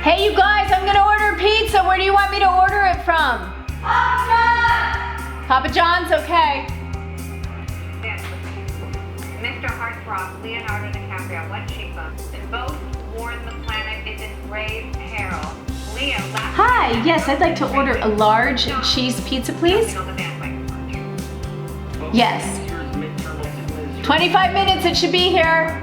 Hey, you guys, I'm gonna order pizza. Where do you want me to order it from? Papa John's! Papa John's, okay. Mr. Heartthrob, Leonardo DiCaprio, what cheaper? In both Warn the Planet is in grave peril. Leo, hi, yes, I'd like to order a large cheese pizza, please. Yes. 25 minutes, it should be here.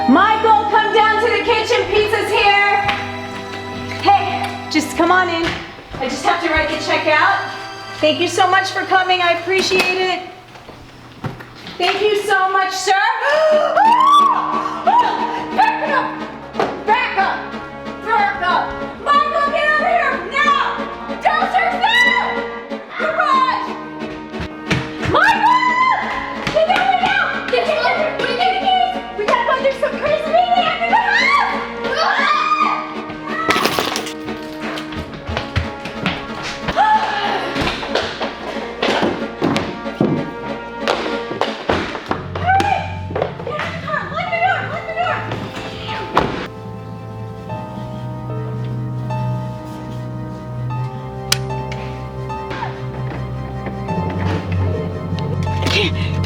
Michael, come down to the kitchen. Pizza's here. Hey, just come on in. I just have to write the check out. Thank you so much for coming. I appreciate it. Thank you so much, sir. Back up. Back up. Back up. Michael, get over here now. Downstairs now. Garage. Michael! Get over here now. Get your what are you doing? We gotta go. There's some crazy maniac in the house.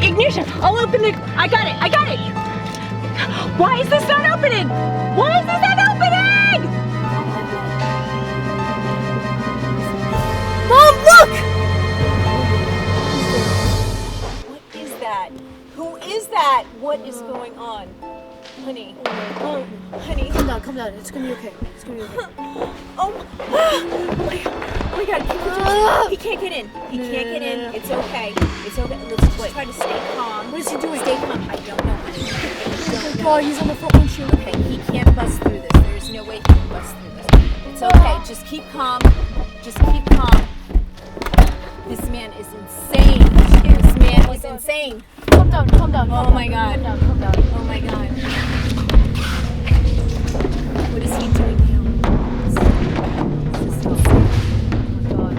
Ignition! I'll open it! I got it! I got it! Why is this not opening? Why is this not opening? Mom, look! What is that? Who is that? What is going on? Honey. Oh, honey. Calm down. It's gonna be okay. It's gonna be okay. Oh my God. He can't get in. He can't get in. It's okay. It's okay. Let's just try to stay calm. What is he doing? Stay calm. I don't know. Oh, he's on the front windshield. Okay, he can't bust through this. There's no way he can bust through this. It's okay. Just keep calm. Just keep calm. This man is insane. This man is insane. Calm down. Oh my God. Calm down. Oh my God. What is he doing now? This is insane. Oh God.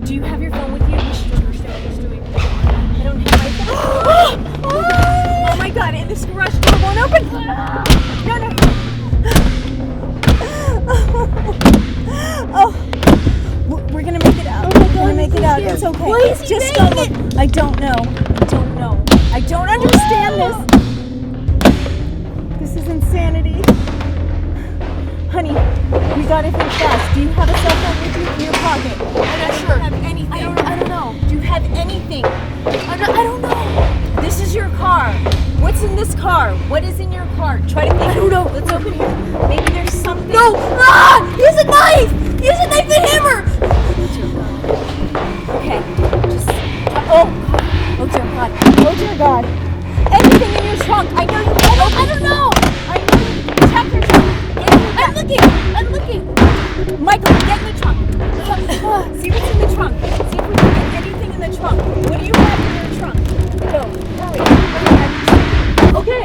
Do you have your phone with you? You should understand what he's doing. I don't have my phone. Oh my God, and this garage door won't open. No. Oh, we're gonna make it out. We're gonna make it out. It's okay. Why is he Just making go it? look. I don't know. I don't understand this. This is insanity. Honey, we gotta think fast. Do you have a cell phone with you in your pocket? I'm not sure. Do you have anything? I don't know. Do you have anything? I don't know. This is your car. What's in this car? What is in your car? Try to think. I don't know. Let's open here. Maybe there's something. No! Ah! He has a knife! He has a knife and hammer! Okay. Just. Oh dear God. Oh dear God. Anything in your trunk? I know you can't open. I don't know. I know you. Check your trunk. I'm looking. Michael, get in the trunk. See what's in the trunk. See if we can get anything in the trunk. What do you have in your trunk? Go. Hurry. Okay.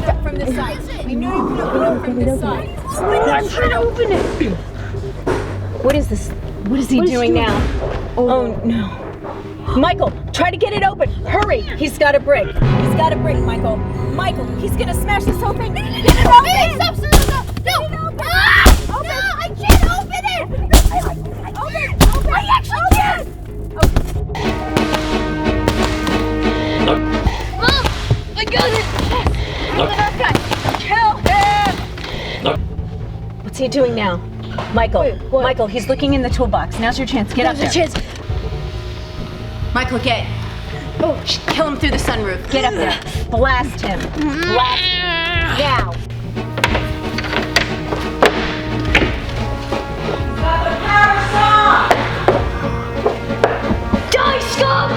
Step from this side. I know you can open it from this side. I'm trying to open it. What is this? What is he doing now? Oh no. Michael, try to get it open. Hurry. He's got a brick. Michael. Michael, he's gonna smash this whole thing. Get it open. No! Ah! No, I can't open it! Open. I actually can. Mom! I got it! Kill him! What's he doing now? Michael, Wait, what? Michael, he's looking in the toolbox. Now's your chance. Get up there. Michael, get. Oh, kill him through the sunroof. Get up there. Blast him. Blast him. Now. Die, scum!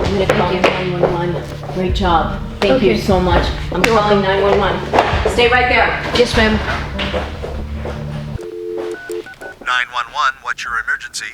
I'm gonna call 911. Great job. Thank you so much. I'm calling 911. Stay right there. Yes, ma'am. 911, what's your emergency?